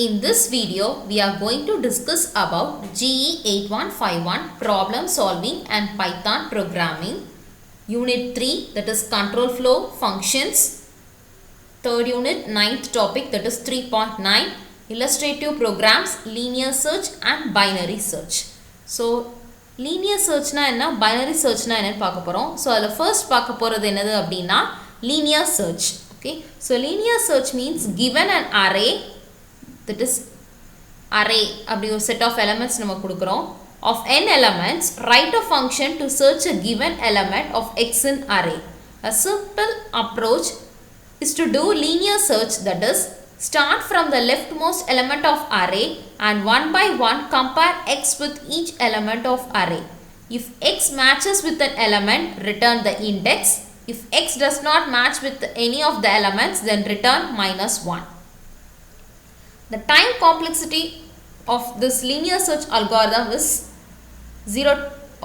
In this video, we are going to discuss about GE 8151 problem solving and Python programming. Unit 3, that is control flow functions. Third unit, ninth topic, that is 3.9, illustrative programs, linear search and binary search. So, linear search na enna, binary search na enna paaka porom. So, adha first paaka poradhu enadhu appadina linear search. Okay, so linear search means given an array, that is array அப்படி ஒரு set of elements நம்ம கொடுக்கிறோம் of n elements, write a function to search a given element of x in array. A simple approach is to do linear search, that is start from the leftmost element of array and one by one compare x with each element of array. If x matches with an element, return the index. If x does not match with any of the elements, then return -1. The time complexity of this linear search algorithm is 0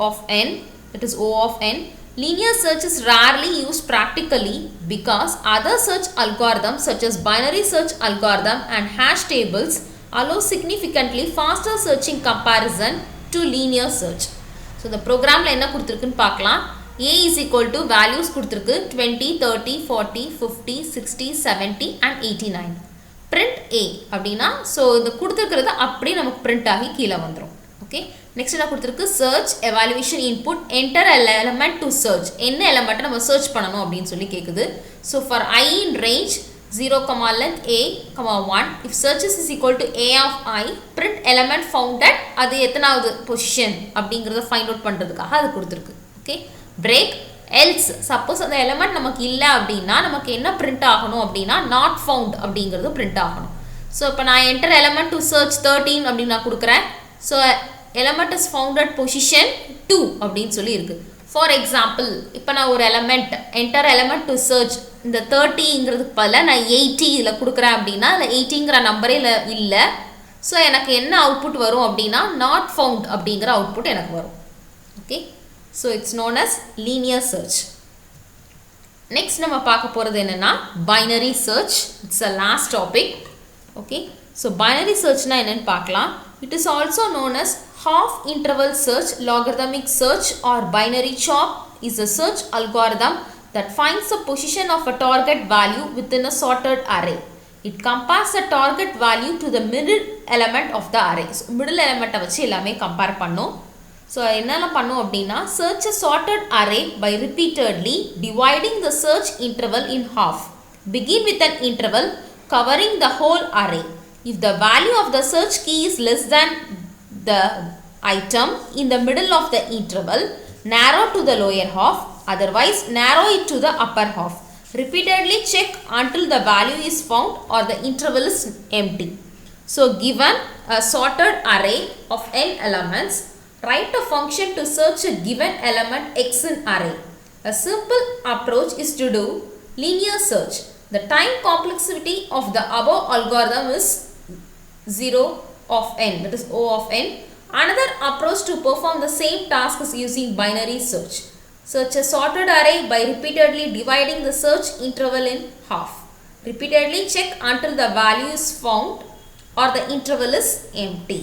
of n, that is O of n. Linear search is rarely used practically because other search algorithms such as binary search algorithm and hash tables allow significantly faster searching comparison to linear search. So, the program la enna kuduthirukku paakalam. A is equal to values kuduthirukku 20, 30, 40, 50, 60, 70 and 89. print A அப்படினா so இந்த கொடுத்திருக்கிறது அப்படியே நமக்கு print ஆகி கீழ வந்துரும். Okay, next என்ன கொடுத்திருக்கு, search evaluation input enter an element to search. என்ன எலிமெண்ட் நம்ம சர்ச் பண்ணனும் அப்படினு சொல்லி கேக்குது. so for I in range 0, length a, 1, if searches is equal to a of I, print element found at அது எத்தனாவது பொசிஷன் அப்படிங்கறத ஃபைண்ட் அவுட் பண்றதுக்காக அது கொடுத்திருக்கு. ஓகே, break else suppose அந்த எலிமெண்ட் நமக்கு இல்ல அப்படினா நமக்கு என்ன print ஆகணும் அப்படினா not found அப்படிங்கிறது print ஆகணும். so இப்போ நான் enter element to search 13 அப்படி நான் கொடுக்கிறேன். so element is found at position 2 அப்படினு சொல்லி இருக்கு. for example இப்போ நான் ஒரு element enter element to search இந்த 30ங்கிறதுக்கு பதிலா நான் 80 இதுல கொடுக்கிறேன் அப்படினா அந்த 80ங்கற நம்பரே இல்ல. so எனக்கு என்ன அவுட்புட் வரும் அப்படினா not found அப்படிங்கற அவுட்புட் எனக்கு வரும். Okay, so it's known as linear search. Next நம்ம பார்க்க போறது என்னன்னா binary search. It's the last topic. Okay, so binary search னா என்னன்னு பார்க்கலாம். It is also known as half interval search, logarithmic search or binary chop is a search algorithm that finds the position of a target value within a sorted array. It compares the target value to the middle element of the array. So middle element வச்சு எல்லாமே compare பண்ணும். So, என்னென்ன பண்ணும் அப்படின்னா search a sorted array by repeatedly dividing the search interval in half. Begin with an interval covering the whole array. If the value of the search key is less than the item in the middle of the interval, narrow to the lower half, otherwise narrow it to the upper half. Repeatedly check until the value is found or the interval is empty. So, given a sorted array of n elements, write a function to search a given element x in array. A simple approach is to do linear search. The time complexity of the above algorithm is 0 of n, that is O of n. Another approach to perform the same task is using binary search. Search a sorted array by repeatedly dividing the search interval in half. Repeatedly check until the value is found or the interval is empty.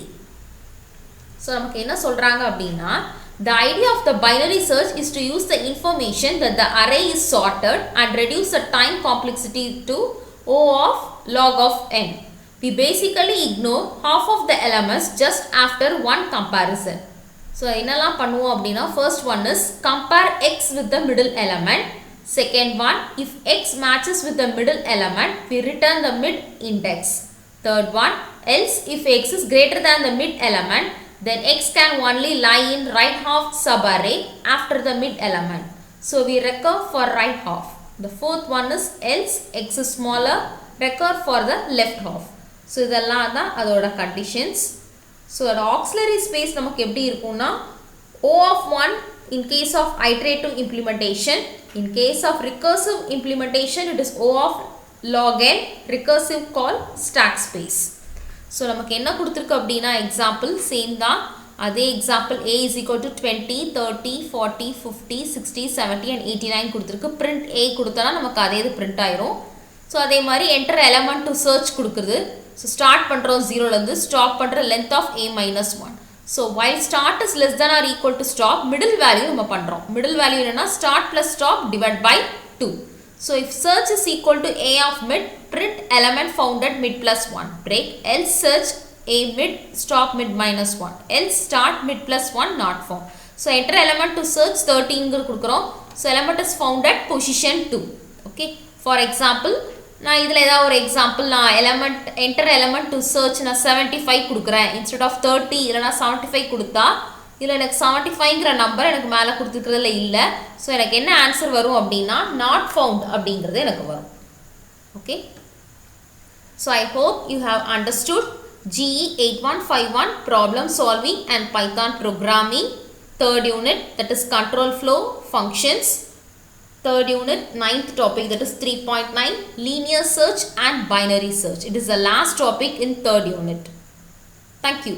So, நமக்கு என்ன சொல்றாங்க அப்படினா the idea of the binary search is to use the information that the array is sorted and reduce the time complexity to O of log of n. We basically ignore half of the elements just after one comparison. So, என்னலாம் பண்ணுவோம் அப்படினா first one is compare x with the middle element. Second one, if x matches with the middle element, we return the mid index. Third one, else if x is greater than the mid element, then x can only lie in right half subarray after the mid element. So, we recurve for right half. The fourth one is else x is smaller, recurve for the left half. So, இதெல்லாம் தான் அதோட conditions. So, the auxiliary space நமக்கு எப்படி இருக்கும்னா O of 1 in case of iterative implementation. In case of recursive implementation, it is O of log n, recursive call stack space. So, நமக்கு என்ன கொடுத்திருக்கு அப்படினா example same தான். அதே example a is equal to 20, 30, 40, 50, 60, 70 and 89 கொடுத்திருக்கு. print a கொடுத்தனா நமக்கு அதே இது print ஆயிரும். ஸோ அதே மாதிரி என்டர் எலமெண்ட் டு சர்ச் கொடுக்குறது. ஸோ ஸ்டார்ட் பண்ணுறோம் ஜீரோலேருந்து, ஸ்டாப் பண்ணுற length of a minus 1. So while start is less than or equal to stop, middle value நம்ம பண்ணுறோம். middle value என்னன்னா start plus stop divided by 2. So if search is equal to a of mid, print element found at mid plus 1. Break, else search a mid, stop mid minus 1. Else start mid plus 1 not found. So enter element to search 13 கொடுக்குறோம். So element is found at position 2. Okay. For example, நான் இதில் ஏதாவது ஒரு example நான் element enter element to search நான் 75 கொடுக்குறேன் instead of 30 இல்லை நான் 75 கொடுத்தா இதில் எனக்கு 75ங்கிற நம்பர் எனக்கு மேலே கொடுத்துருக்கிறதுல இல்லை. ஸோ எனக்கு என்ன ஆன்சர் வரும் அப்படின்னா நாட் ஃபவுண்ட் அப்படிங்கிறது எனக்கு வரும். Okay, so I hope you have understood GE 8151 problem solving and Python programming, third unit, that is control flow functions. Third unit, 9th topic, that is 3.9, linear search and binary search. It is the last topic in third unit. Thank you.